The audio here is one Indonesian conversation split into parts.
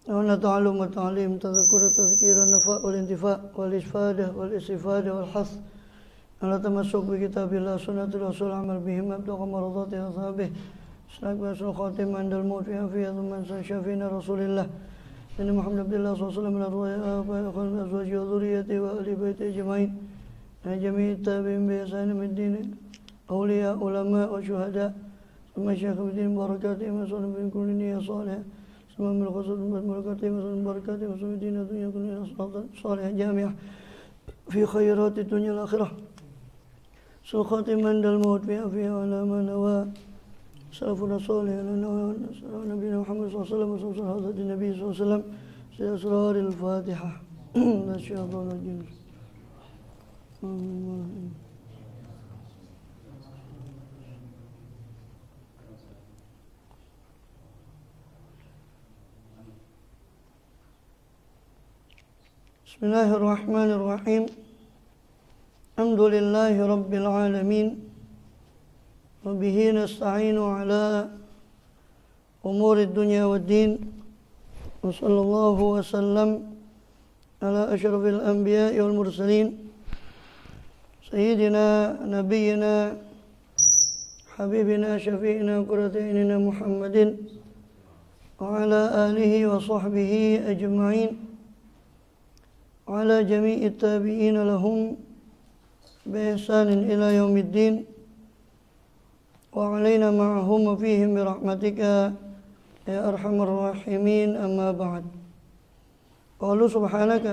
وأن تعلم والتعليم تذكر التذكير النفاء والانتفاع والإفادة والاستفادة والحث على تمسك بكتاب الله سنة الرسول عمل بهما ابتغى مرضات أصحابه سلك بأسر الخاتم عند الموت في عافية ثم شفينا رسول الله إن محمد عبد الله صلى الله عليه وسلم من الرؤيا وخير الأزواج وذريته وآل بيته أجمعين جميع التابعين بإحسان من الدين أولياء علماء وشهداء ثم الشيخ بدين بركاتهم وصلى من كل نية صالحة ثم من القصد بركاتهم وصلى من بركاتهم وصلى الدين الدنيا كل صالحة جامعة في خيرات الدنيا الآخرة سلخاتهم عند الموت في عافية وعلى ما نوى سلفنا الصالح لنا نبينا محمد صلى الله عليه وسلم وصلى حضرة النبي صلى الله عليه وسلم في أسرار الفاتحة الشيطان الرجيم بسم الله الرحمن الرحيم الحمد لله رب العالمين وبه نستعين على أمور الدنيا والدين وصلى الله وسلم على أشرف الأنبياء والمرسلين سيدنا نبينا حبيبنا شفيعنا قرة عيننا محمد وعلى آله وصحبه أجمعين وعلى جميع التابعين لهم بإحسان إلى يوم الدين وعلينا معهم وفيهم برحمتك يا أرحم الراحمين أما بعد قالوا سبحانك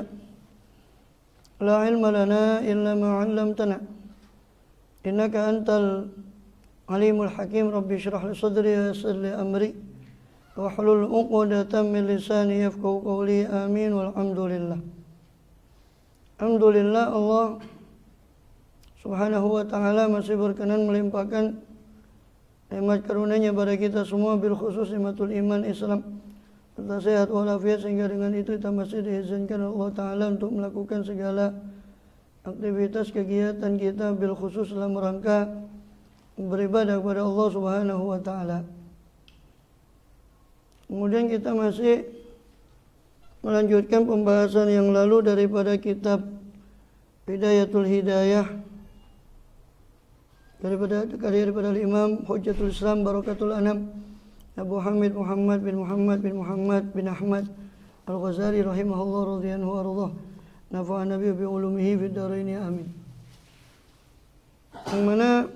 لا علم لنا إلا ما علمتنا إنك أنت العليم الحكيم ربي اشرح لي صدري ويسر لي أمري واحلل عقدة من لساني يفقهوا قولي آمين والحمد لله. Alhamdulillah Allah Subhanahu wa ta'ala masih berkenan melimpahkan nikmat karunia-Nya pada kita semua, bil khusus nikmatul iman Islam serta sehat walafiat, sehingga dengan itu kita masih diizinkan Allah Ta'ala untuk melakukan segala aktivitas kegiatan kita bil khusus dalam rangka beribadah kepada Allah Subhanahu wa ta'ala. Kemudian kita masih melanjutkan pembahasan yang lalu daripada kitab Hidayatul Hidayah daripada Imam Hujjatul Islam Barakatul Anam Abu Hamid Muhammad bin Ahmad Al-Ghazali rahimahullah radhiyallahu anhu nafa'ana bi ulumihi fid dharain amin. Yang mana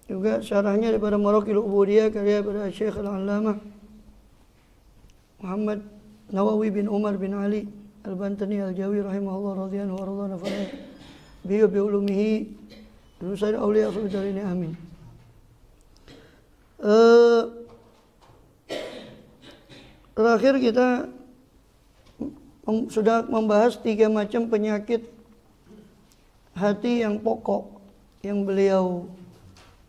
juga syarahnya daripada Maraqil Ubudiyah karya daripada Syekh Al-Allamah Muhammad Nawawi bin Umar bin Ali Al-Bantani Al-Jawi rahimahullah radhiyallahu anhu nafa'ana bi ulumihi Nusair Auliya Subhanahu ini amin. Terakhir kita sudah membahas 3 macam penyakit hati yang pokok yang beliau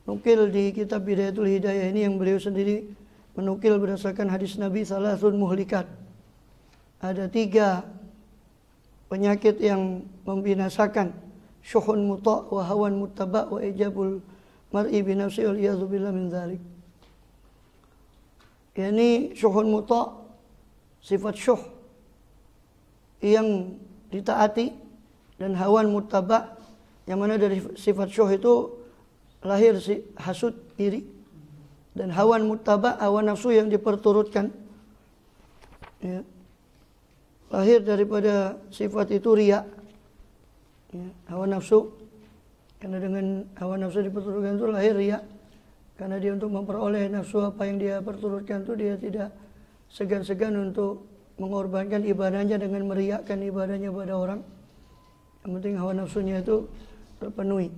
nukil di kitab Hidayatul Hidayah ini, yang beliau sendiri menukil berdasarkan hadis Nabi salasun muhlikat. Ada 3 penyakit yang membinasakan, syuhun muta' wa hawan muttaba' wa ijabul mar'i bi nafsi wal iyadzu billah min dzalik. Yani syuhun muta', sifat syuh yang ditaati, dan hawan muttaba' yang mana dari sifat syuh itu lahir hasud, iri, dan hawan muttaba', hawa nafsu yang diperturutkan, ya, lahir daripada sifat itu riya, ya, hawa nafsu, karena dengan hawa nafsu diperturutkan itu lahir riya, karena dia untuk memperoleh nafsu apa yang dia perturutkan itu dia tidak segan-segan untuk mengorbankan ibadahnya dengan meriakkan ibadahnya pada orang. Yang penting hawa nafsunya itu terpenuhi.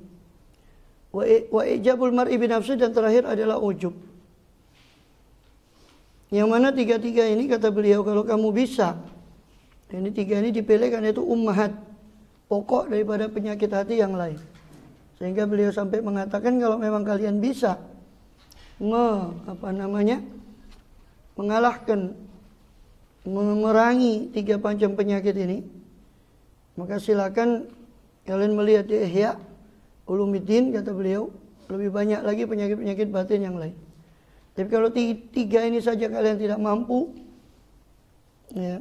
Wa ijabul mar'i bi nafsi, dan terakhir adalah ujub. Yang mana 3 ini kata beliau, kalau kamu bisa, ini 3 ini dipilih karena itu ummahat, pokok daripada penyakit hati yang lain. Sehingga beliau sampai mengatakan kalau memang kalian bisa mengalahkan, memerangi 3 macam penyakit ini, maka silakan kalian melihat di Ihya Ulumuddin, kata beliau, lebih banyak lagi penyakit-penyakit batin yang lain. Tapi kalau tiga ini saja kalian tidak mampu, ya,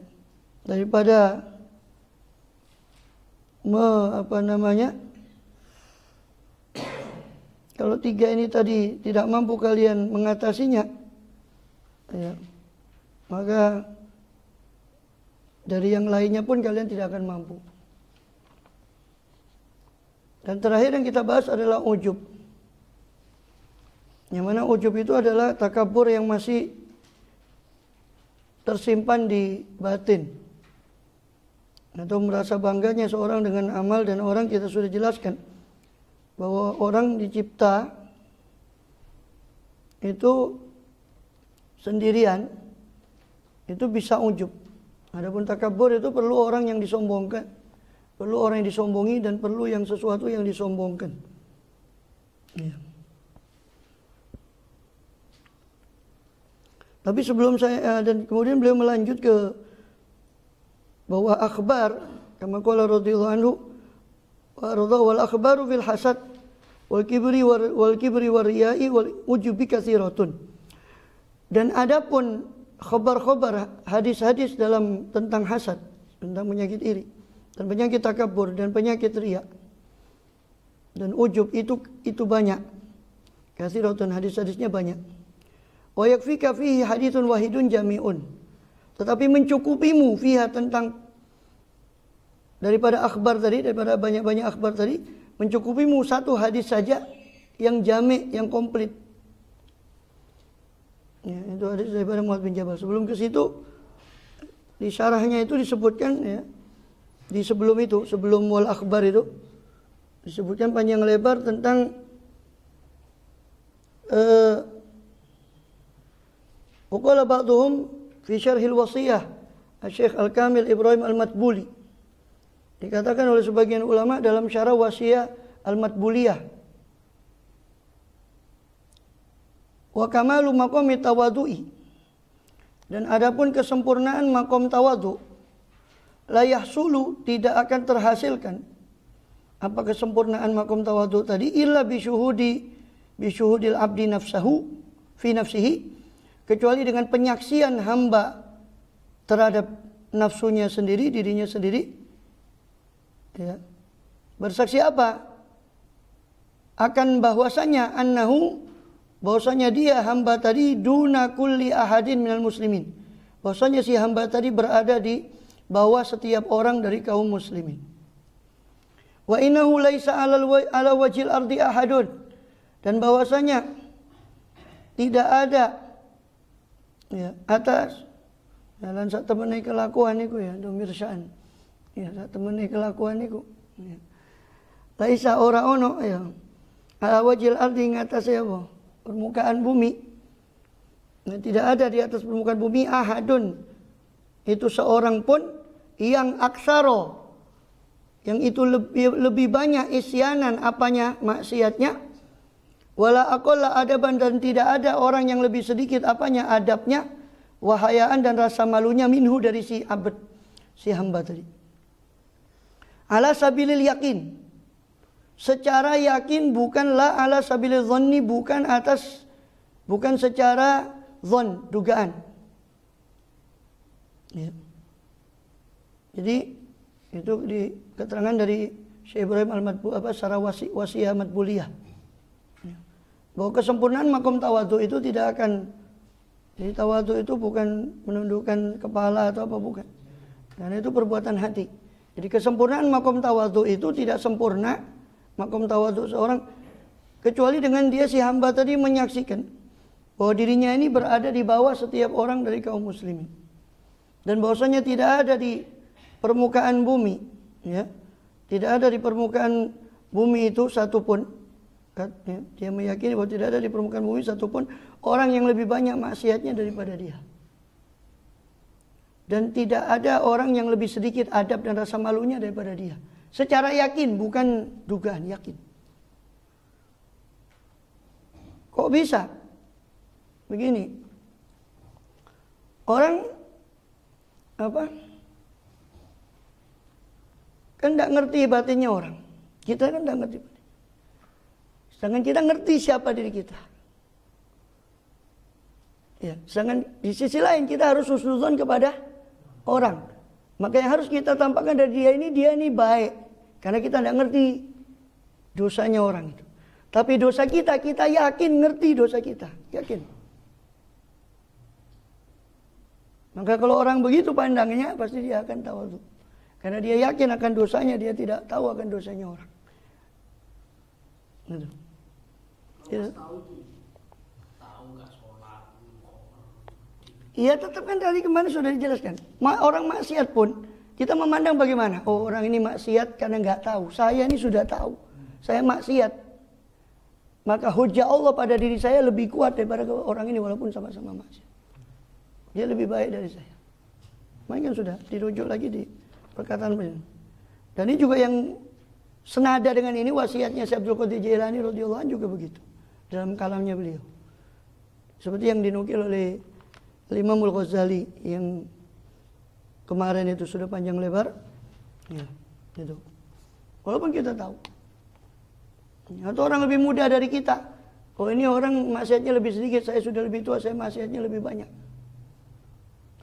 daripada kalau tiga ini tadi tidak mampu kalian mengatasinya, ya, maka dari yang lainnya pun kalian tidak akan mampu. Dan terakhir yang kita bahas adalah ujub. Yang mana ujub itu adalah takabur yang masih tersimpan di batin, atau merasa bangganya seorang dengan amal. Dan orang, kita sudah jelaskan bahwa orang dicipta itu sendirian, itu bisa ujub. Adapun takabur itu perlu orang yang disombongkan, perlu orang yang disombongi, dan perlu yang sesuatu yang disombongkan. Ya. Tapi sebelum saya dan kemudian beliau melanjut ke bahwa akhbar, kama qala radhiyallahu anhu, wal akhbaru fil hasad wal kibri war riya'i wal ujubi katsiratun. Dan adapun khabar-khabar, hadis-hadis dalam tentang hasad, tentang penyakit iri dan penyakit takabur dan penyakit riya dan ujub itu banyak. Katsiratun, hadis-hadisnya banyak. Wa yakfika fihi haditsun wahidun jami'un. Tetapi mencukupimu fiha, tentang daripada akhbar tadi, daripada banyak-banyak akhbar tadi, mencukupimu satu hadis saja yang jami', yang komplit. Ya, itu hadis daripada Muadz bin Jabal. Sebelum ke situ, di syarahnya itu disebutkan, ya, di sebelum itu, sebelum wal akhbar itu disebutkan panjang lebar tentang Waqala ba'duhum fi syarhil wasiyah Syekh Al-Kamil Ibrahim Al-Matbuli. Dikatakan oleh sebagian ulama dalam syarah wasiyah Al-Matbuliyah. Wa kamalu maqami tawadhu'i. Dan adapun kesempurnaan makom tawadhu, la yahsulu, tidak akan terhasilkan. Apa kesempurnaan makom tawadhu tadi? Illa bisyuhudil abdi nafsahu fi nafsihi, kecuali dengan penyaksian hamba terhadap nafsunya sendiri, dirinya sendiri. Ya. Bersaksi apa? Akan bahwasanya bahwasanya dia hamba tadi duna kulli ahadin minal muslimin. Bahwasanya si hamba tadi berada di bawah setiap orang dari kaum muslimin. Wa innahu laisa ala wajhil ardi ahadun. Dan bahwasanya tidak ada, ya, atas jalan sak temene kelakuan niku, ya, domirsaan. Ya, sak temene kelakuan niku. Ya. Laisa ora ono, ya. Ala wajil ardi, ngatasé apa? Permukaan bumi. Nah, tidak ada di atas permukaan bumi ahadun, itu seorang pun, yang aksaro, yang itu lebih banyak isyanan, apanya, maksiatnya, wala aqalla adaban, dan tidak ada orang yang lebih sedikit apanya, adabnya, wahayaan dan rasa malunya, minhu, dari si abd, si hamba tadi. Ala sabilil yakin, secara yakin, bukanlah ala sabilil dhanni, bukan secara dhan, dugaan. Ya. Jadi itu di keterangan dari Syekh Ibrahim Al-Matbuli, syarah wasiyah Matbuliyah, bahwa kesempurnaan makom tawadhu itu tidak akan. Jadi tawadhu itu bukan menundukkan kepala atau apa, bukan. Dan itu perbuatan hati. Jadi kesempurnaan makom tawadhu itu tidak sempurna, makom tawadhu seorang, kecuali dengan dia, si hamba tadi, menyaksikan bahwa dirinya ini berada di bawah setiap orang dari kaum muslimin. Dan bahwasanya tidak ada di permukaan bumi, ya, tidak ada di permukaan bumi itu satupun, ya, dia meyakini bahwa tidak ada di permukaan bumi satupun orang yang lebih banyak maksiatnya daripada dia. Dan tidak ada orang yang lebih sedikit adab dan rasa malunya daripada dia. Secara yakin, bukan dugaan, yakin. Kok bisa? Begini. Orang kan tidak ngerti batinnya orang. Kita kan tidak ngerti batin. Sedangkan kita ngerti siapa diri kita. Ya, sedangkan di sisi lain kita harus husnuzon kepada orang. Maka yang harus kita tampakkan dari dia ini baik. Karena kita tidak ngerti dosanya orang itu. Tapi dosa kita yakin ngerti dosa kita. Yakin. Maka kalau orang begitu pandangnya, pasti dia akan tawadhu. Karena dia yakin akan dosanya, dia tidak tahu akan dosanya orang. Gitu. Ya. Iya, tetap kan tadi kemarin sudah dijelaskan. Orang maksiat pun kita memandang bagaimana? Oh, orang ini maksiat karena nggak tahu. Saya ini sudah tahu. Saya maksiat. Maka hujah Allah pada diri saya lebih kuat daripada orang ini walaupun sama-sama maksiat. Dia lebih baik dari saya. Makanya sudah dirujuk lagi di perkataan beliau. Dan ini juga yang senada dengan ini wasiatnya Syekh Abdul Qadir Jailani radhiyallahu anhu juga begitu. Dalam kalamnya beliau. Seperti yang dinukil oleh Imam Al-Ghazali yang kemarin itu sudah panjang lebar. Ya, itu. Walaupun kita tahu. Atau orang lebih muda dari kita. Oh, ini orang maksiatnya lebih sedikit, saya sudah lebih tua, saya maksiatnya lebih banyak.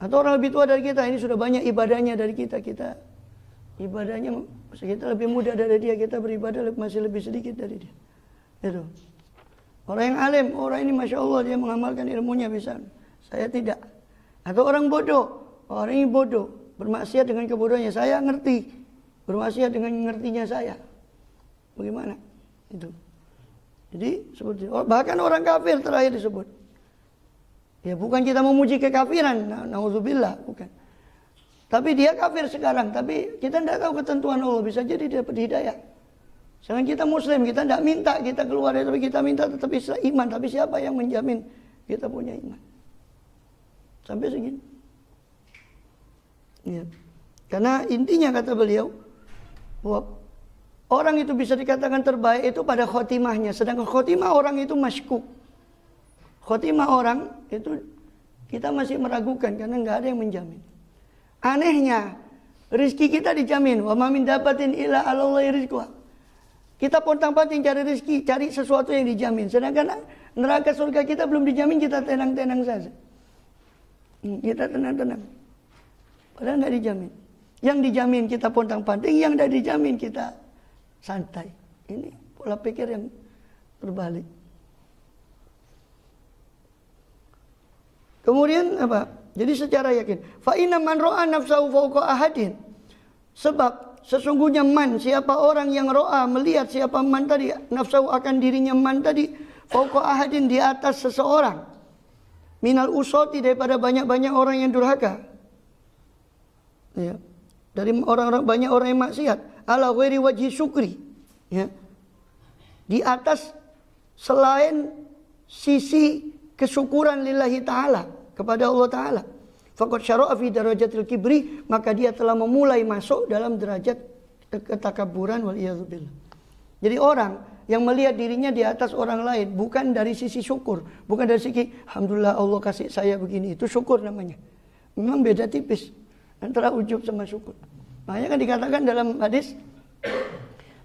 Atau orang lebih tua dari kita, ini sudah banyak ibadahnya dari kita. Kita ibadahnya kita lebih muda dari dia, kita beribadah masih lebih sedikit dari dia. Itu. Orang yang alim, orang ini Masya Allah dia mengamalkan ilmunya bisa. Saya tidak. Atau orang bodoh, orang ini bodoh, bermaksiat dengan kebodohannya. Saya ngerti, bermaksiat dengan ngertinya saya. Bagaimana? Itu. Jadi seperti bahkan orang kafir terakhir disebut. Ya bukan kita memuji kekafiran, naudzubillah, bukan. Tapi dia kafir sekarang, tapi kita tidak tahu ketentuan Allah, bisa jadi dia dapat hidayah. Sedangkan kita muslim, kita tidak minta kita keluar, tapi kita minta tetap iman. Tapi siapa yang menjamin kita punya iman? Sampai segini. Ya. Karena intinya kata beliau bahwa orang itu bisa dikatakan terbaik itu pada khotimahnya. Sedangkan khotimah orang itu masykuk. Khotimah orang itu kita masih meragukan karena nggak ada yang menjamin. Anehnya rizki kita dijamin. Wa ma min dabatin illa 'alallahi rizquha. Kita pontang-panting cari rizki, cari sesuatu yang dijamin. Sedangkan neraka surga kita belum dijamin, kita tenang-tenang saja. Kita tenang-tenang. Padahal nggak dijamin. Yang dijamin kita pontang-panting, yang tidak dijamin kita santai. Ini pola pikir yang terbalik. Kemudian apa? Jadi secara yakin. Fa inna man ra'a nafsahu fawqa ahadin. Sebab sesungguhnya man, siapa orang yang ra'a melihat siapa man tadi, nafsahu akan dirinya man tadi, fawqa ahadin di atas seseorang. Minal usoti daripada banyak-banyak orang yang durhaka. Ya. Dari orang-orang banyak orang yang maksiat. Ala ghairi wajhi syukri. Ya. Di atas selain sisi kesyukuran lillahi ta'ala kepada Allah ta'ala. Faqad syara'a fi darajatil kibri, maka dia telah memulai masuk dalam derajat ketakaburan wal iyadzubillah. Jadi orang yang melihat dirinya di atas orang lain bukan dari sisi syukur, bukan dari sisi alhamdulillah Allah kasih saya begini, itu syukur namanya. Memang beda tipis antara ujub sama syukur. Makanya kan dikatakan dalam hadis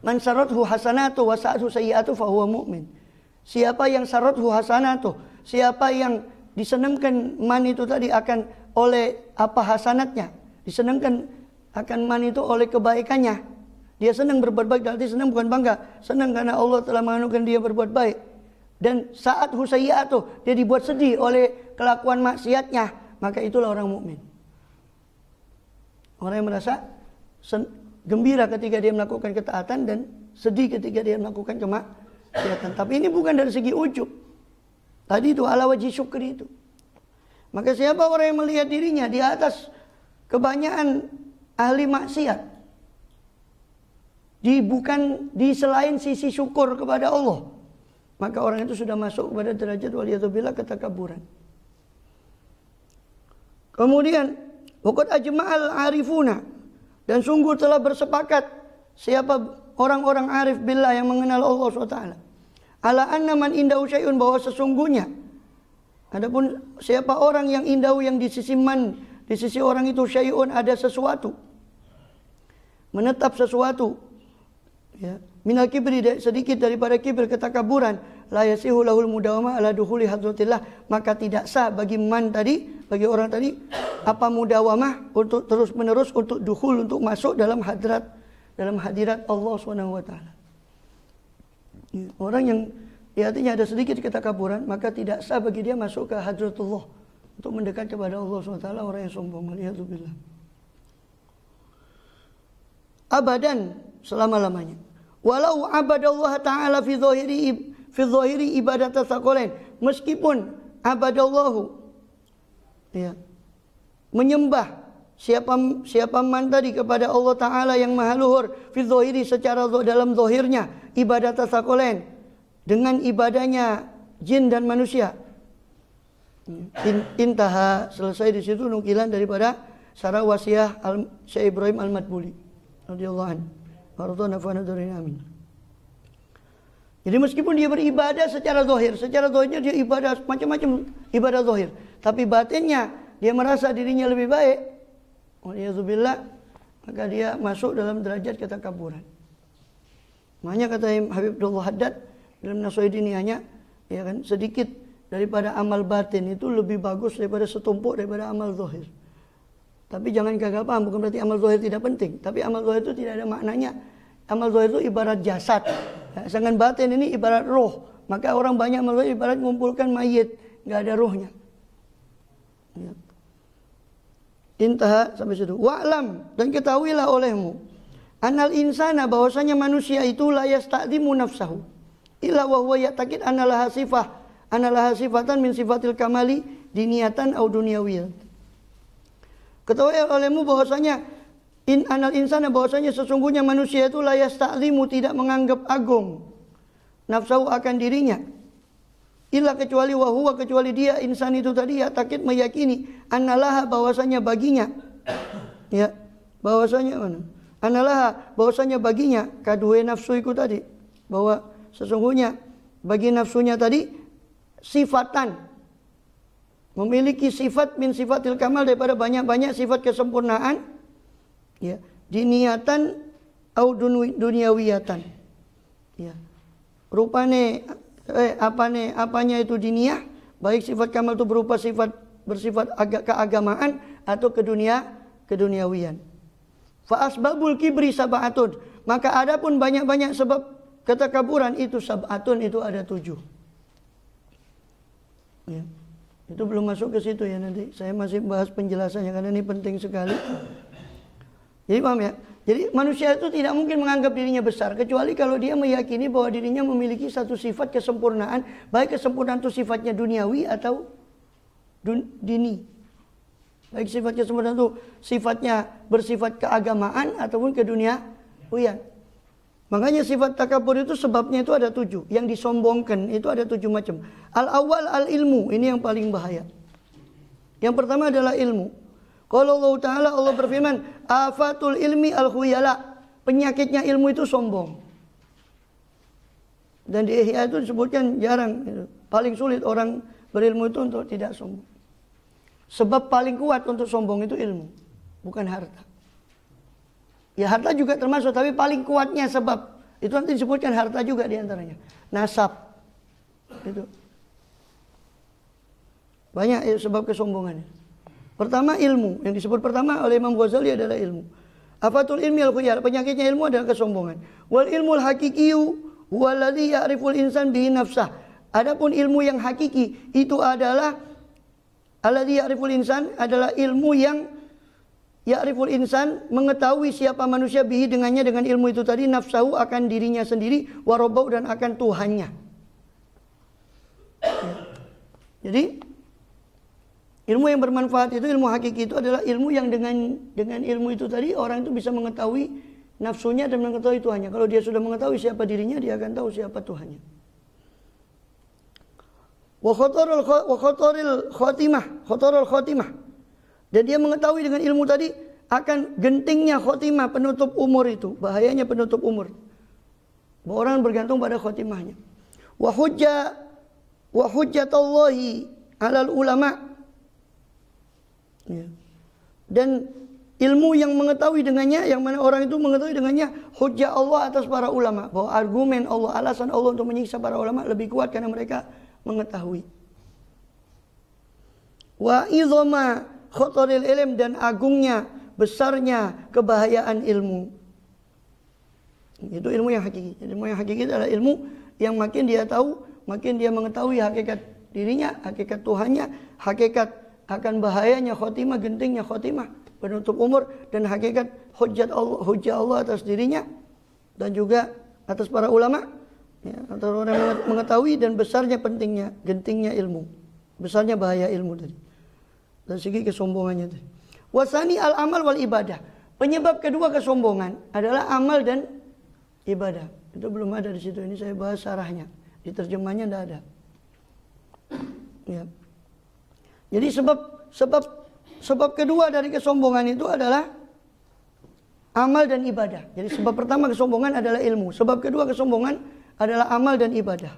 man sarathu hasanatu wa sa'atu sayyi'atu fa huwa mu'min. Siapa yang sarathu hasanatu, siapa yang disenangkan man itu tadi akan oleh apa hasanatnya, disenangkan akan man itu oleh kebaikannya. Dia senang berbuat baik, berarti senang bukan bangga, senang karena Allah telah menganugerahkan dia berbuat baik. Dan saat husayyi'atu, dia dibuat sedih oleh kelakuan maksiatnya, maka itulah orang mukmin. Orang yang merasa gembira ketika dia melakukan ketaatan dan sedih ketika dia melakukan kemaksiatan. Tapi ini bukan dari segi ujub. Tadi itu ala wajhi syukri itu. Maka siapa orang yang melihat dirinya di atas kebanyakan ahli maksiat, bukan di selain sisi syukur kepada Allah, maka orang itu sudah masuk kepada derajat waliyadzubillah ketakaburan. Kemudian waqad ajma'al arifuna, dan sungguh telah bersepakat siapa orang-orang arif billah yang mengenal Allah SWT, ala anna man indahu syai'un, bahwa sesungguhnya adapun siapa orang yang indahu, yang di sisi man, di sisi orang itu syai'un, ada sesuatu, menetap sesuatu, ya, minal kibri, sedikit daripada kibir ketakaburan, la yasihu lahul mudawamah ala dukhuli hadratillah, maka tidak sah bagi orang tadi apa mudawamah untuk terus-menerus untuk dukhul, untuk masuk dalam hadirat Allah Subhanahu wa taala. Orang yang artinya ada sedikit ketakaburan, maka tidak sah bagi dia masuk ke hadratullah untuk mendekat kepada Allah Subhanahu wa taala, orang yang sombong. Waliyadzubillah. Abadan, selama-lamanya. Walau abadallah ta'ala fi dhahiri ibadat tsaqalain, meskipun abadallahu menyembah siapa man tadi kepada Allah Ta'ala yang maha luhur, fi dhahiri secara dalam zahirnya, ibadat tsaqalain dengan ibadahnya jin dan manusia. Intaha, selesai di situ nukilan daripada Syarah Wasiyah Syekh Ibrahim Al-Madbuli radhiyallahu anhu. Amin. Jadi meskipun dia beribadah secara zahirnya dia ibadah macam-macam ibadah zahir, tapi batinnya dia merasa dirinya lebih baik, waliyadzubillah, maka dia masuk dalam derajat ketakaburan. Makanya kata Habib Abdullah Haddad dalam Nasuhaidiniyahnya, ya kan, sedikit daripada amal batin itu lebih bagus daripada setumpuk daripada amal zahir. Tapi jangan gagal paham, bukan berarti amal zahir tidak penting. Tapi amal zahir itu tidak ada maknanya. Amal zahir itu ibarat jasad. Sedangkan batin ini ibarat roh. Maka orang banyak amal zahir ibarat mengumpulkan mayit, nggak ada rohnya. Ya. Intaha sampai situ. Wa'lam, dan ketahuilah olehmu, anal insana, bahwasanya manusia itu la yasta'dimu nafsahu illa wa huwa ya'taqid analaha sifatan min sifatil kamali diniyatan au dunyawiyah. Ketahui olehmu bahwasanya anal insana, bahwasanya sesungguhnya manusia itu la yasta'zimu, tidak menganggap agung nafsahu akan dirinya, illa kecuali wahuwa, kecuali dia insan itu tadi ya takid meyakini annalaha, bahwasanya baginya, ya, bahwasanya mana? Annalaha, bahwasanya baginya kadue nafsu itu tadi, bahwa sesungguhnya bagi nafsunya tadi sifatan, memiliki sifat min sifatil kamal, daripada banyak-banyak sifat kesempurnaan, ya, diniatan au dunyawiyatan, ya, rupane apanya itu diniyah, baik sifat kamal itu berupa bersifat keagamaan atau keduniawian. Fa asbabul kibri sab'atun, maka adapun banyak-banyak sebab ketakaburan itu sab'atun, itu ada 7. Ya. Itu belum masuk ke situ ya, nanti saya masih bahas penjelasannya karena ini penting sekali. Jadi paham ya? Jadi manusia itu tidak mungkin menganggap dirinya besar kecuali kalau dia meyakini bahwa dirinya memiliki satu sifat kesempurnaan, baik kesempurnaan itu sifatnya duniawi atau dini. Baik sifat kesempurnaan itu sifatnya bersifat keagamaan ataupun keduniawian. Makanya sifat takabur itu sebabnya itu ada 7. Yang disombongkan itu ada 7 macam. Al-awwal al-ilmu, ini yang paling bahaya. Yang pertama adalah ilmu. Kalau Allah Ta'ala, Allah berfirman, afatul ilmi al-khuyala, penyakitnya ilmu itu sombong. Dan di Ihya itu disebutkan jarang, paling sulit orang berilmu itu untuk tidak sombong. Sebab paling kuat untuk sombong itu ilmu, bukan harta. Ya harta juga termasuk, tapi paling kuatnya sebab itu nanti disebutkan harta juga diantaranya. Nasab, itu banyak sebab kesombongannya. Pertama ilmu, yang disebut pertama oleh Imam Ghazali adalah ilmu. Afatul ilmi al-khuyar, penyakitnya ilmu adalah kesombongan. Wal ilmul hakikiyu huwaladzi ya'riful insan bihi nafsah. Adapun ilmu yang hakiki itu adalah alladzi ya'riful insan, adalah ilmu yang ya'riful insan, mengetahui siapa manusia bihi dengannya, dengan ilmu itu tadi, nafsahu akan dirinya sendiri, warobau dan akan Tuhannya. Ya. Jadi ilmu yang bermanfaat itu, ilmu hakiki itu adalah ilmu yang dengan ilmu itu tadi orang itu bisa mengetahui nafsunya dan mengetahui Tuhannya. Kalau dia sudah mengetahui siapa dirinya, dia akan tahu siapa Tuhannya. Wa khatarul khatimah. Dan dia mengetahui dengan ilmu tadi akan gentingnya khotimah, penutup umur itu. Bahayanya penutup umur. Bahwa orang bergantung pada khotimahnya. Wa hujjatallahi alal ulama. Ya. Dan ilmu yang mengetahui dengannya, yang mana orang itu mengetahui dengannya hujjah Allah atas para ulama, bahwa argumen Allah, alasan Allah untuk menyiksa para ulama lebih kuat karena mereka mengetahui. Wa izama khataril ilm, dan agungnya, besarnya kebahayaan ilmu. Itu ilmu yang hakiki. Ilmu yang hakiki adalah ilmu yang makin dia tahu, makin dia mengetahui hakikat dirinya, hakikat Tuhannya, hakikat akan bahayanya khotimah, gentingnya khotimah, penutup umur, dan hakikat hujjah Allah atas dirinya dan juga atas para ulama. Ya, antara orang yang mengetahui dan besarnya pentingnya, gentingnya ilmu, besarnya bahaya ilmu tadi. Dari segi kesombongannya tadi. Wasani al-amal wal ibadah. Penyebab kedua kesombongan adalah amal dan ibadah. Itu belum ada di situ. Ini saya bahas syarahnya. Di terjemahnya tidak ada. Ya. Jadi sebab kedua dari kesombongan itu adalah amal dan ibadah. Jadi sebab pertama kesombongan adalah ilmu. Sebab kedua kesombongan adalah amal dan ibadah.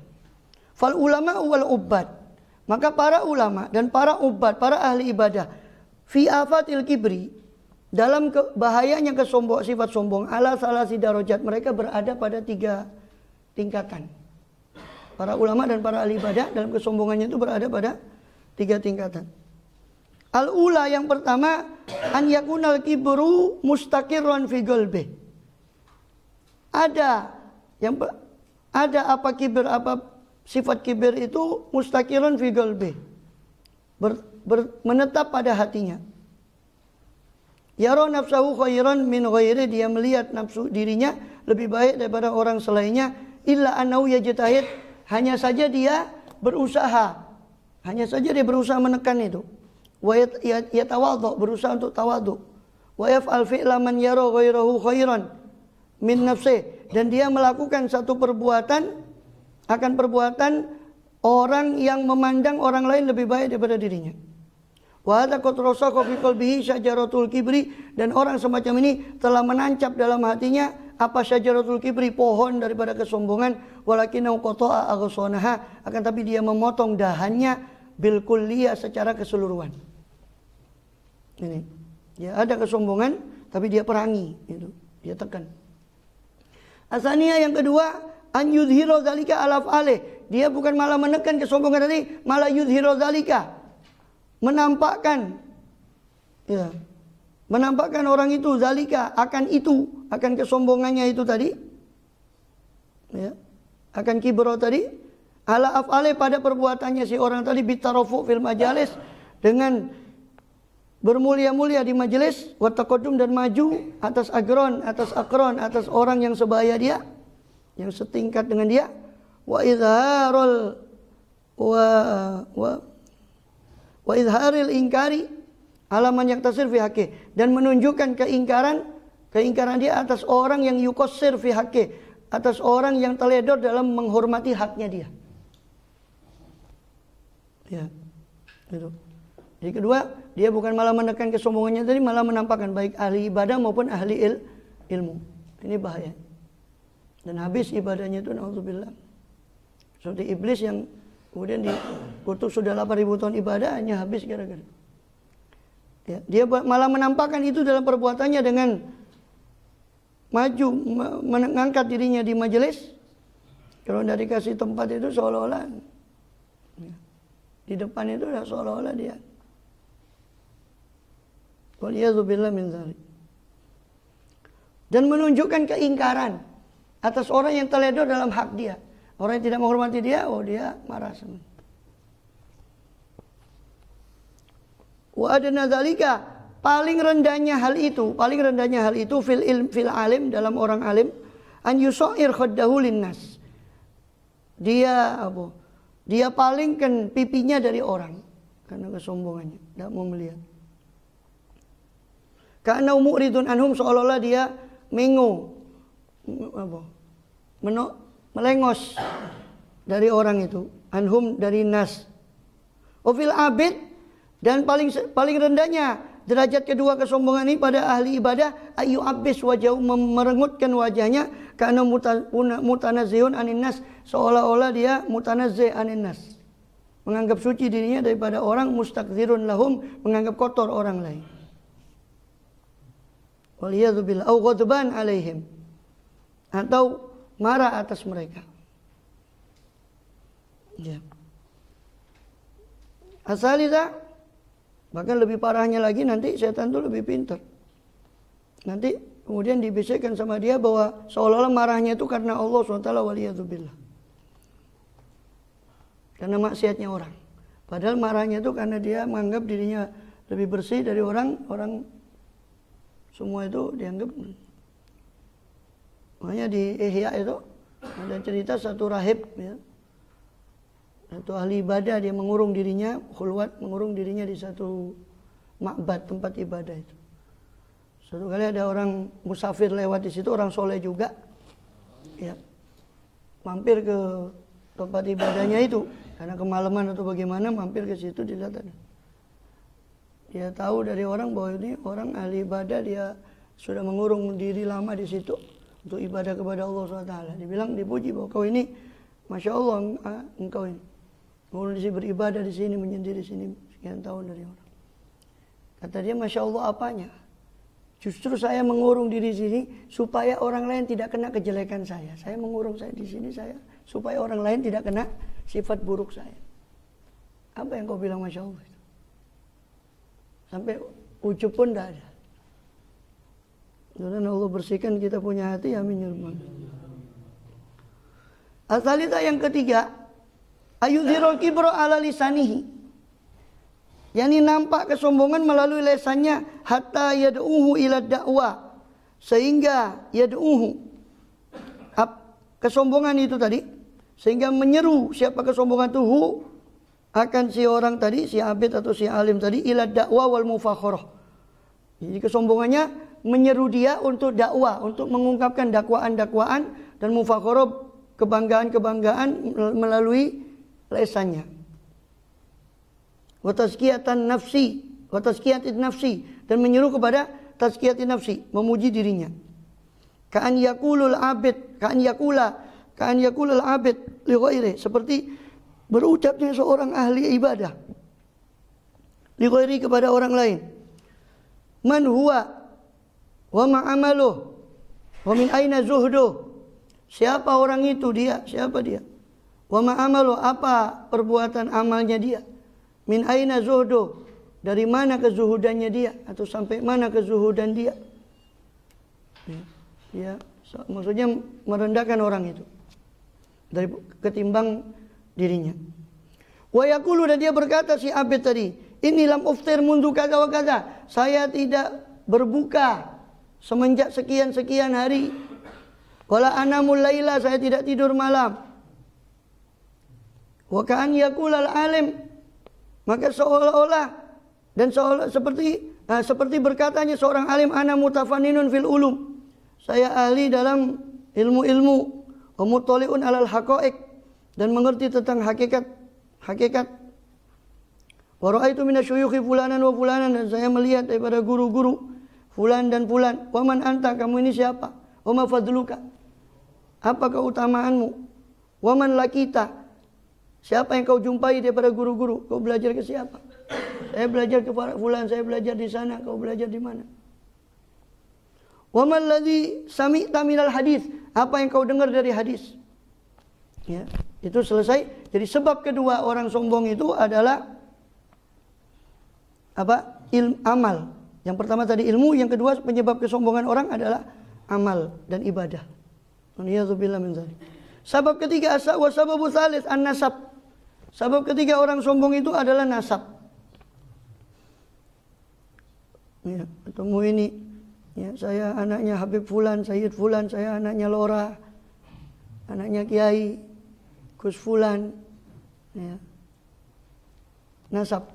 Fal ulama wal ubbad. Maka para ulama dan para ubbad, para ahli ibadah, fi afatil kibri, dalam bahayanya sifat sombong, ala salasi darajat, mereka berada pada 3 tingkatan. Para ulama dan para ahli ibadah dalam kesombongannya itu berada pada 3 tingkatan. Al-ula, yang pertama, an yakunal kibru mustaqirran fi qalbi. Ada apa kibir, apa sifat kibir itu mustaqirran fi qalbi, menetap pada hatinya. Yara nafsahu khairan min ghairi, dia melihat nafsu dirinya lebih baik daripada orang selainnya. Illa annahu yajtahid, hanya saja dia berusaha menekan itu. Wa yatawadhu, berusaha untuk tawadhu. Wa yaf'al fi'la man yara ghairahu khairan min nafsihi, dan dia melakukan satu perbuatan orang yang memandang orang lain lebih baik daripada dirinya. Wa hadza qad rasakha fi qalbihi syajaratul kibri, dan orang semacam ini telah menancap dalam hatinya apa syajaratul kibri, pohon daripada kesombongan. Walakinnahu qata'a aghsanaha, akan tapi dia memotong dahannya bil kulliyah, secara keseluruhan. Ini, ya, ada kesombongan tapi dia perangi, itu dia tekan. Asania, yang kedua, an yudhiro zalika ala fa'alih, dia bukan malah menekan kesombongan tadi, malah yudhiro zalika, menampakkan orang itu zalika, akan kesombongannya itu tadi, ya, akan kibro tadi, ala af'alih, pada perbuatannya si orang tadi, bitarafu fil majalis, dengan bermulia-mulia di majelis, wa taqaddum, dan maju atas akron, atas orang yang sebaya dia, yang setingkat dengan dia, wa izharil ingkari alaman yang tasir fi haqqi, dan menunjukkan keingkaran dia atas orang yang yuqassir fi haqqi, atas orang yang teledor dalam menghormati haknya dia. Ya, itu. Jadi kedua, dia bukan malah menekan kesombongannya tadi, malah menampakkan baik ahli ibadah maupun ahli ilmu. Ini bahaya. Dan habis ibadahnya itu, na'udzubillah. Seperti iblis yang kemudian dikutuk sudah 8.000 tahun ibadah, hanya habis gara-gara. Ya, dia malah menampakkan itu dalam perbuatannya dengan maju, mengangkat dirinya di majelis. Kalau tidak dikasih tempat itu seolah-olah, ya, di depan itu seolah-olah dia. Waliyadzubillah min dzalik. Dan menunjukkan keingkaran atas orang yang teledor dalam hak dia. Orang yang tidak menghormati dia, dia marah sama. Wa adna dzalika, paling rendahnya hal itu fil alim, dalam orang alim, an yusair khaddahu linnas. Dia palingkan pipinya dari orang karena kesombongannya, tidak mau melihat. Karena mu'ridun anhum, seolah-olah dia melengos dari orang itu, anhum, dari nas. Ofil abid, dan paling rendahnya derajat kedua kesombongan ini pada ahli ibadah, ayu abis wajah, merengutkan wajahnya, karena mutanazihun anin nas, seolah-olah dia mutanazih anin nas, menganggap suci dirinya daripada orang, mustakzirun lahum, menganggap kotor orang lain. waliyadu billah, au ghadban alaihim, atau marah atas mereka. Ya. Asalisa, bahkan lebih parahnya lagi nanti setan itu lebih pintar. Nanti kemudian dibisikkan sama dia bahwa seolah-olah marahnya itu karena Allah SWT, waliyadzubillah, karena maksiatnya orang. Padahal marahnya itu karena dia menganggap dirinya lebih bersih dari orang semua itu dianggap. Makanya di Ihya itu ada cerita satu rahib, ya, satu ahli ibadah, dia mengurung dirinya, khulwat, mengurung dirinya di satu ma'bad, tempat ibadah itu. Suatu kali ada orang musafir lewat di situ, orang soleh juga, ya, mampir ke tempat ibadahnya itu karena kemalaman atau bagaimana, mampir ke situ, dilihat ada. Dia tahu dari orang bahwa ini orang ahli ibadah, dia sudah mengurung diri lama di situ untuk ibadah kepada Allah SWT. Dibilang, dipuji bahwa kau ini, masya Allah, engkau ini mengurung diri, beribadah di sini, menyendiri di sini sekian tahun dari orang. Kata dia, masya Allah apanya? Justru saya mengurung diri sini supaya orang lain tidak kena kejelekan saya. Saya mengurung saya di sini supaya orang lain tidak kena sifat buruk saya. Apa yang kau bilang masya Allah itu? Sampai ucup pun tidak ada. Dan Allah bersihkan kita punya hati, amin ya rabbal alamin. As-salisa, yang ketiga, ayuzhirul kibra ala lisanihi, yakni nampak kesombongan melalui lesannya, hatta yad'uhu ila da'wa, sehingga yad'uhu, kesombongan itu tadi, sehingga menyeru siapa kesombongan itu, akan si orang tadi, si abid atau si alim tadi, ila da'wa wal mufakharah. Jadi kesombongannya menyeru dia untuk dakwah, untuk mengungkapkan dakwaan-dakwaan dan mufakharah, kebanggaan-kebanggaan melalui lesannya. Wa tazkiyatan nafsi, wa tazkiyatin nafsi, dan menyeru kepada tazkiyatin nafsi, memuji dirinya. Ka'an yaqulul abid, ka'an yaqulul abid li ghairi, seperti berucapnya seorang ahli ibadah li ghairi, kepada orang lain. Man huwa wa ma'amaluh wa min aina zuhduh, siapa orang itu, dia, siapa dia? Wa ma'amaluh, apa perbuatan amalnya dia? Min aina zuhduh, dari mana kezuhudannya dia, atau sampai mana kezuhudan dia? Ya, maksudnya merendahkan orang itu dari ketimbang dirinya. Wa yaqulu, dan dia berkata si abid tadi, ini lam uftir mundu kaza wa kaza, saya tidak berbuka semenjak sekian-sekian hari. Wala anamul laila, saya tidak tidur malam. Wa ka'an yaqulal alim, maka seolah-olah dan seperti berkatanya seorang alim, ana mutafanninun fil ulum, saya ahli dalam ilmu-ilmu, wa muttali'un alal haqa'iq, dan mengerti tentang hakikat. Wa ra'aitu minasyuyukhi fulanan wa fulanan, dan saya melihat daripada guru-guru fulan dan fulan. Wa man anta, kamu ini siapa? Wa ma fadluka, apa keutamaanmu? Wa man lakita, siapa yang kau jumpai daripada guru-guru? Kau belajar ke siapa? Saya belajar ke fulan, saya belajar di sana. Kau belajar di mana? Wa man ladzi sami'ta minal hadis, apa yang kau dengar dari hadis? Ya, itu selesai. Jadi sebab kedua orang sombong itu adalah apa? Amal. Yang pertama tadi ilmu, yang kedua penyebab kesombongan orang adalah amal dan ibadah. Na'udzubillah min dzalik. Sebab ketiga wa sababu tsalits an-nasab. Sebab ketiga orang sombong itu adalah nasab. Ya, ketemu ini, ya, saya anaknya Habib Fulan, Sayyid Fulan, saya anaknya Lora, anaknya Kiai Gus Fulan, ya. Nasab.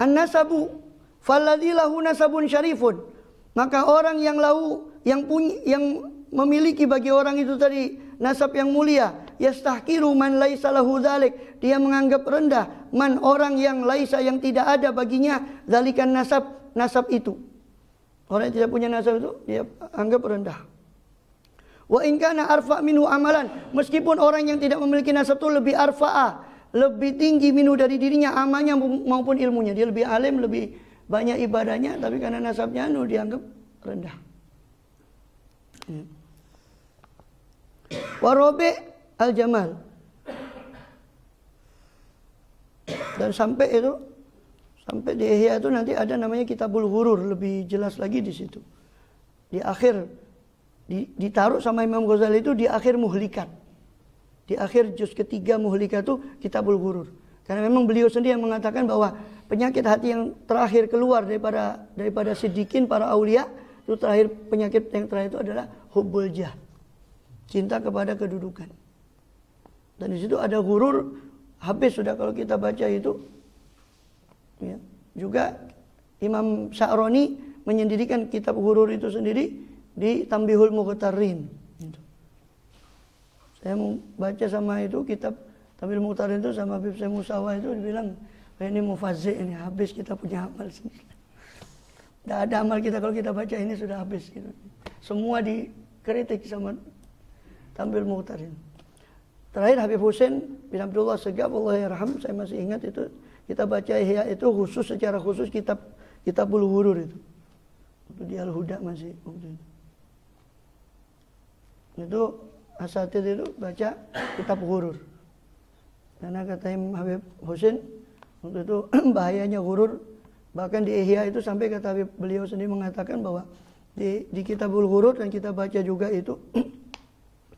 An-nasabu falladzi lahu nasabun syarifun, maka orang yang memiliki bagi orang itu tadi nasab yang mulia, yastahqiru man laisa lahu dzalik, dia menganggap rendah man, orang yang laisa, yang tidak ada baginya dzalikan nasab itu. Orang yang tidak punya nasab itu dia anggap rendah. Wa in kana arfa minhu amalan, meskipun orang yang tidak memiliki nasab itu lebih arfa'a, lebih tinggi minhu dari dirinya amalnya maupun ilmunya, dia lebih alim, lebih banyak ibadahnya, tapi karena nasabnya dianggap rendah. Warobe al-jamal. Dan sampai di Ihya itu nanti ada namanya Kitabul Ghurur, lebih jelas lagi di situ. Di akhir ditaruh sama Imam Ghazali itu di akhir Muhlikat. Di akhir juz ketiga Muhlikat itu Kitabul Ghurur. Karena memang beliau sendiri yang mengatakan bahwa penyakit hati yang terakhir keluar daripada siddiqin, para aulia, itu penyakit yang terakhir itu adalah hubbul jah. Cinta kepada kedudukan. Dan di situ ada ghurur, habis sudah kalau kita baca itu. Ya. Juga Imam Sya'rani menyendirikan kitab ghurur itu sendiri di Tambihul Mughtarin. Saya mau baca sama itu kitab Tambihul Mughtarin itu sama Habib Syekh Musawa itu dibilang, ini mufazzi ini, habis kita punya amal sendiri. Tidak ada amal kita kalau kita baca ini sudah habis gitu. Semua dikritik sama Tambihul Mughtarin. Terakhir Habib Husain bin Abdullah Segaf, Allahyarham, saya masih ingat itu, kita baca Ihya itu secara khusus Kitabul Ghurur itu. Waktu di Al-Huda masih waktu itu. Itu asatid itu baca Kitab Ghurur. Karena kata Imam Habib Husain waktu itu bahayanya ghurur, bahkan di Ihya itu sampai kata Habib beliau sendiri mengatakan bahwa di Kitabul Ghurur dan kita baca juga itu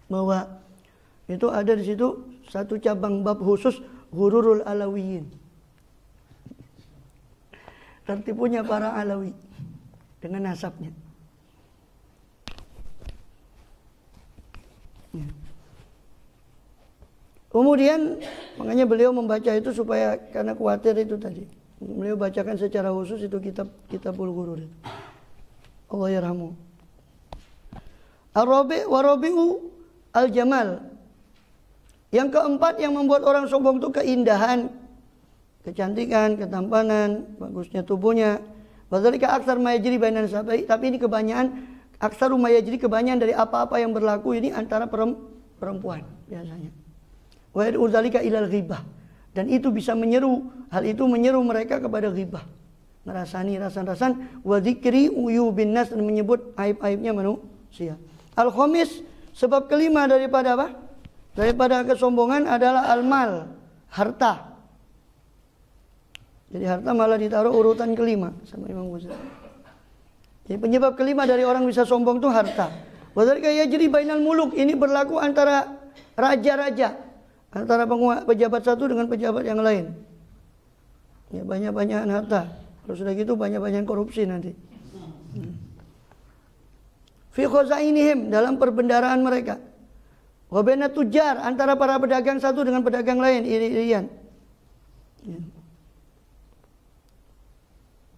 bahwa itu ada di situ satu cabang bab khusus Ghururul Alawiyin. Tertipunya para Alawi dengan nasabnya. Ya. Kemudian makanya beliau membaca itu supaya karena khawatir itu tadi. Beliau bacakan secara khusus itu Kitabul Ghurur itu. Allahyarhamu. Ar-rabi' wa rabi'u al-jamal. Yang keempat yang membuat orang sombong itu keindahan, kecantikan, ketampanan, bagusnya tubuhnya. Wadzalika aktsar ma yajri bainan sabai, tapi ini aksaru ma yajri kebanyakan dari apa-apa yang berlaku ini antara perempuan biasanya. Wa yadzalika ilal ghibah, dan itu bisa hal itu menyeru mereka kepada ghibah. Ngerasani rasan-rasan wa dzikri uyubin nas, dan menyebut aib-aibnya manusia. Al-khamis, sebab kelima daripada apa? Daripada kesombongan adalah al-mal, harta. Jadi harta malah ditaruh urutan kelima sama Imam Ghazali. Jadi penyebab kelima dari orang bisa sombong itu harta. Wadzalika yajri bainal muluk, ini berlaku antara raja-raja, antara pejabat satu dengan pejabat yang lain. Ya, banyak-banyakan harta. Kalau sudah gitu banyak-banyakan korupsi nanti. Fi khazainihim, dalam perbendaraan mereka. Wa baina tujar, antara para pedagang satu dengan pedagang lain, iri-irian. Ya.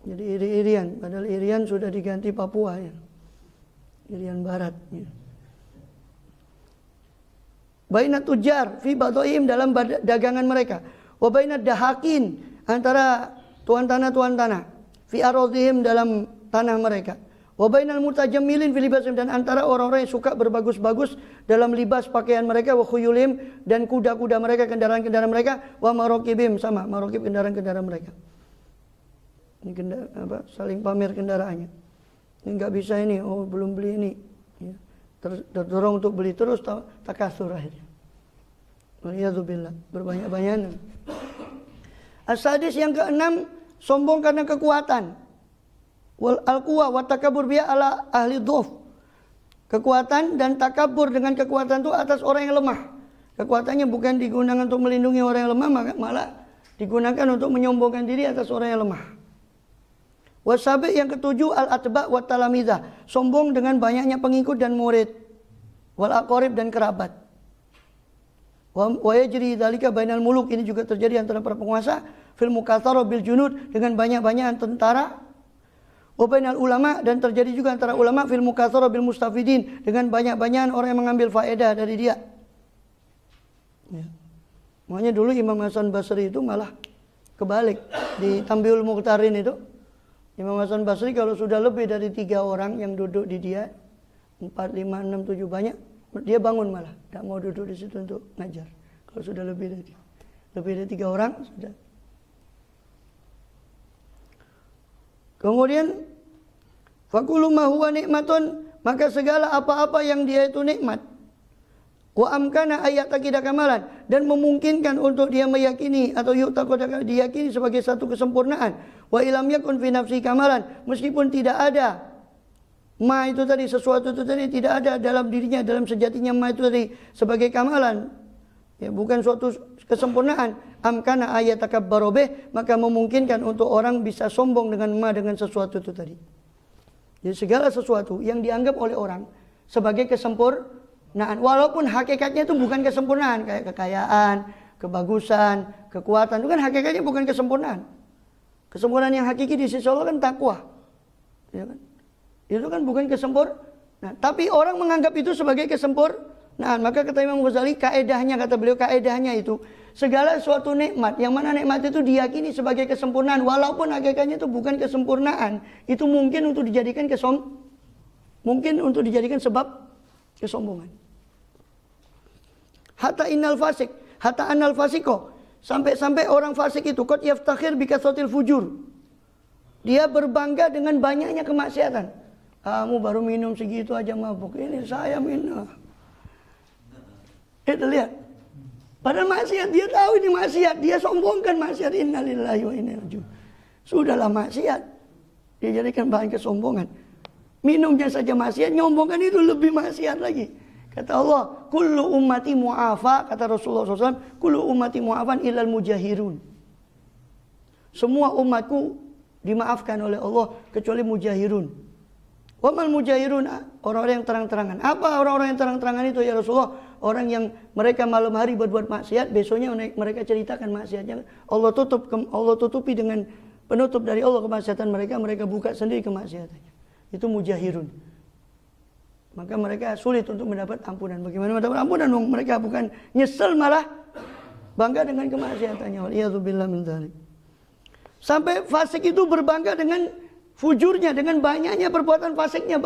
Jadi iri-irian, padahal irian sudah diganti Papua ya. Irian barat ya. Baina tujar fi badoim, dalam dagangan mereka. Wa baina dahakin, antara tuan tanah fi aradhihim, dalam tanah mereka. Wa bainal mutajammilin fi libasim, dan antara orang-orang yang suka berbagus-bagus dalam libas pakaian mereka. Wa khuyulim, dan kuda-kuda mereka, kendaraan-kendaraan mereka. Wa marokibim, sama marokib, kendaraan-kendaraan mereka. Ini saling pamer kendaraannya. Ini nggak bisa ini, oh belum beli ini. Ya. Terdorong untuk beli terus, takasur akhirnya. Waliyadzubillah, berbanyak-banyakan. As-sadis, yang keenam, sombong karena kekuatan. Wal al-quwa wa takabur biha ala ahli dhuf. Kekuatan dan takabur dengan kekuatan itu atas orang yang lemah. Kekuatannya bukan digunakan untuk melindungi orang yang lemah, malah digunakan untuk menyombongkan diri atas orang yang lemah. Wasabi, yang ketujuh, al-atba wa talamidah, sombong dengan banyaknya pengikut dan murid. Wal aqarib, dan kerabat. Wa yajri dzalika bainal muluk, ini juga terjadi antara para penguasa. Fil mukatsara bil junud, dengan banyak-banyakan tentara. Wa bainal ulama, dan terjadi juga antara ulama. Fil mukatsara bil mustafidin, dengan banyak-banyakan orang yang mengambil faedah dari dia. Ya. Makanya dulu Imam Hasan Basri itu malah kebalik. Di Tambihul Mughtarin itu Imam Hasan Basri kalau sudah lebih dari 3 orang yang duduk di dia, 4, 5, 6, 7 banyak, dia bangun malah, tidak mau duduk di situ untuk ngajar. Kalau sudah lebih dari 3 orang sudah. Kemudian fakulu ma huwa nikmatun, maka segala apa-apa yang dia itu nikmat. Wa amkana ayat taqidah kamalan, dan memungkinkan untuk dia meyakini atau yu'taqad diyakini sebagai satu kesempurnaan. Wa ilam yakun fi nafsi kamalan, meskipun tidak ada ma itu tadi, sesuatu itu tadi tidak ada dalam dirinya, dalam sejatinya ma itu tadi sebagai kamalan, ya, bukan suatu kesempurnaan. Amkana ayat takabbaru bih, maka memungkinkan untuk orang bisa sombong dengan ma, dengan sesuatu itu tadi. Jadi segala sesuatu yang dianggap oleh orang sebagai kesempurnaan, walaupun hakikatnya itu bukan kesempurnaan, kayak kekayaan, kebagusan, kekuatan, itu kan hakikatnya bukan kesempurnaan. Kesempurnaan yang hakiki di sisi Allah kan takwa, ya kan? Itu kan bukan kesempurnaan. Tapi orang menganggap itu sebagai kesempurnaan. Maka kata Imam Ghazali, kaedahnya, kata beliau, kaedahnya itu segala suatu nikmat, yang mana nikmat itu diyakini sebagai kesempurnaan, walaupun hakikatnya itu bukan kesempurnaan, itu mungkin untuk dijadikan sebab kesombongan. Hatta innal fasik, hatta annal fasiko, sampai orang fasik itu qad yaftakhir bi kasratil fujur. Dia berbangga dengan banyaknya kemaksiatan. Kamu baru minum segitu aja mabuk, ini saya minum. Itu lihat. Padahal maksiat, dia tahu ini maksiat, dia sombongkan maksiat. Innalillahi wa inna ilaihi raji'un. Sudahlah maksiat, dia jadikan bahan kesombongan. Minumnya saja maksiat, nyombongkan itu lebih maksiat lagi. Kata Allah, kullu ummati mu'afa, kata Rasulullah SAW, kullu ummati mu'afan illal mujahirun. Semua umatku dimaafkan oleh Allah kecuali mujahirun. Wamal mujahirun, orang-orang yang terang-terangan. Apa orang-orang yang terang-terangan itu ya Rasulullah? Orang yang mereka malam hari berbuat maksiat, besoknya mereka ceritakan maksiatnya. Allah tutupi dengan penutup dari Allah kemaksiatan mereka, mereka buka sendiri kemaksiatannya. Itu mujahirun. Maka mereka sulit untuk mendapat ampunan. Bagaimana mendapat ampunan? Mereka bukan nyesel, malah bangga dengan kemaksiatannya. Waliyadzubillah min dzalik. Sampai fasik itu berbangga dengan fujurnya, dengan banyaknya perbuatan fasiknya,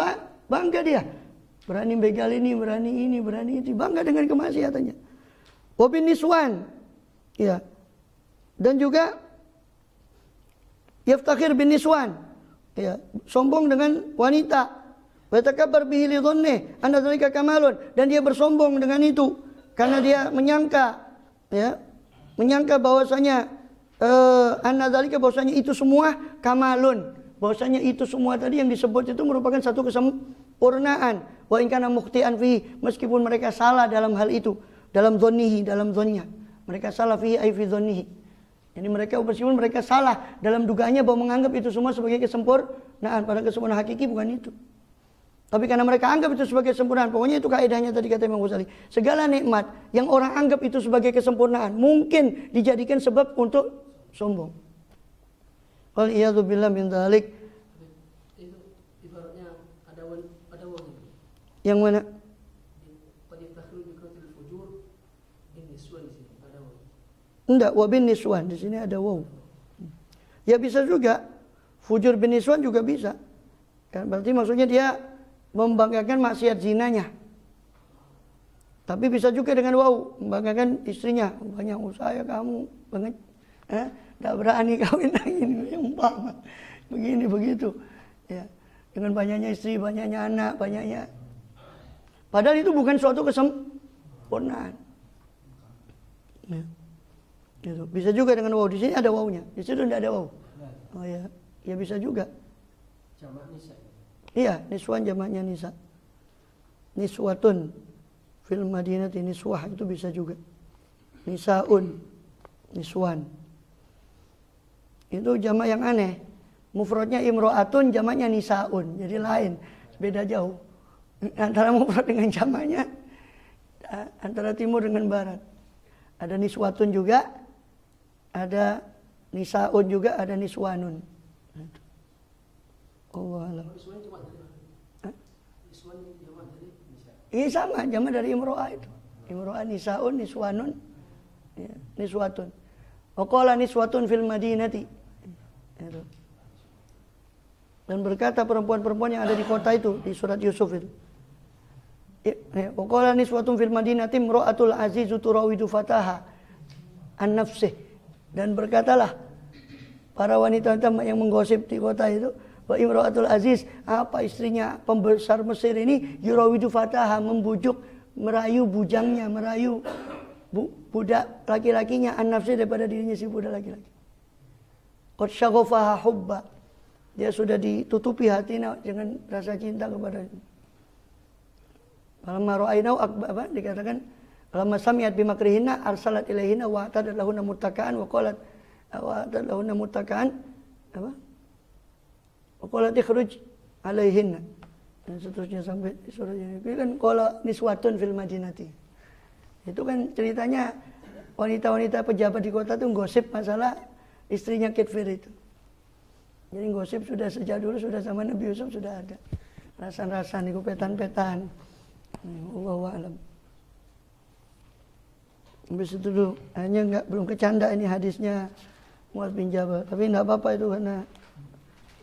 bangga dia. Berani begal ini, berani itu, bangga dengan kemaksiatannya. Wabin niswan, ya. Dan juga yaftakhir bin niswan, ya, sombong dengan wanita. Wa takabbar bihi li dhanni anna dzalika kamalun, dan dia bersombong dengan itu karena dia menyangka, ya, bahwasanya anna dzalika, bahwasanya itu semua kamalun. Bahwasanya itu semua tadi yang disebut itu merupakan satu kesempurnaan. Wa in kana mukhti'an fi, meskipun mereka salah dalam hal itu, dalam dzannihi, dalam dzannya. Mereka salah fi ai fi dzannihi. Jadi meskipun mereka salah dalam dugaannya bahwa menganggap itu semua sebagai kesempurnaan, padahal kesempurnaan hakiki bukan itu. Tapi karena mereka anggap itu sebagai kesempurnaan, pokoknya itu kaidahnya tadi kata Imam Ghazali. Segala nikmat yang orang anggap itu sebagai kesempurnaan mungkin dijadikan sebab untuk sombong. Waliyadzubillah min dzalik. Itu ibaratnya ada waw. Yang mana? Qad yaftakhir bi kasratil fujur bin niswan di sini ada waw. Enggak, wa bin niswan di sini ada waw. Ya bisa juga fujur bin niswan juga bisa. Kan berarti maksudnya dia membanggakan maksiat zinanya. Tapi bisa juga dengan waw, membanggakan istrinya. Banyak usaha kamu banget. Tidak berani kawin lagi, umpama begini begitu, ya, dengan banyaknya istri, banyaknya anak, banyaknya. Padahal itu bukan suatu kesempurnaan. Ya. Gitu. Bisa juga dengan waw. Di sini ada wawnya, di situ tidak ada waw. Oh ya, ya bisa juga. Jamak nisa. Iya, niswan jamaknya nisa. Niswatun fil madinati niswah, itu bisa juga. Nisaun, niswan. Itu jamak yang aneh. Mufradnya imro'atun, jamaknya nisaun. Jadi lain, beda jauh. Antara mufrad dengan jamaknya, antara timur dengan barat. Ada niswatun juga, ada nisaun juga, ada niswanun. Allah alam. Niswan cuma dari mana? Niswan jamak dari nisa. Ini sama, jamak dari imro'ah itu. Imro'ah nisaun, niswanun, ya, niswatun. Waqala niswatun fil madinati. Dan berkata perempuan-perempuan yang ada di kota itu, di surat Yusuf itu. Waqala niswatun fil madinati imra'atul azizu turawidu fataha an nafsih. Dan berkatalah para wanita yang menggosip di kota itu, wa imra'atul aziz, apa istrinya pembesar Mesir ini, yurawidu fataha, membujuk, merayu bujangnya, merayu budak laki-lakinya, an-nafsi, daripada dirinya si budak laki-laki. Qad syaghafaha hubba, dia sudah ditutupi hatinya dengan rasa cinta kepadanya. Falamma ra'ainahu akbar, dikatakan lamma sami'at bimakrihinna arsalat ilaihinna wa atadat lahunna muttakaan wa qalat wa atadat lahunna muttakaan apa? Wa qalat ikhruj alaihinna. Dan seterusnya sampai suratnya. Itu kan qala niswatun fil madinati. Itu kan ceritanya wanita-wanita pejabat di kota itu gosip masalah istrinya Kitfir itu. Jadi gosip sudah sejak dulu, sudah zaman Nabi Yusuf sudah ada. Rasan-rasan itu petan-petan. Wallahu a'lam. Habis itu dulu, hanya belum kecanda ini hadisnya Muaz bin Jabal. Tapi enggak apa-apa itu karena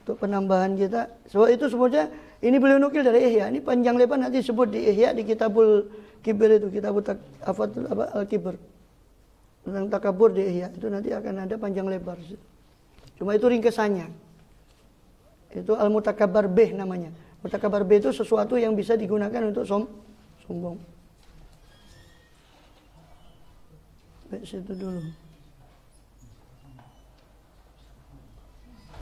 untuk penambahan kita. Sebab itu sebenarnya ini beliau nukil dari Ihya. Ini panjang lebar nanti sebut di Ihya, di Kitabul Kibir itu, Kitabul Afatul Al-Kibir. Tentang takabur di Ihya. Itu nanti akan ada panjang lebar. Cuma itu ringkesannya. Itu Al-Mutakabbar Bih namanya. Mutakabbar Bih itu sesuatu yang bisa digunakan untuk sombong. Baik, situ dulu.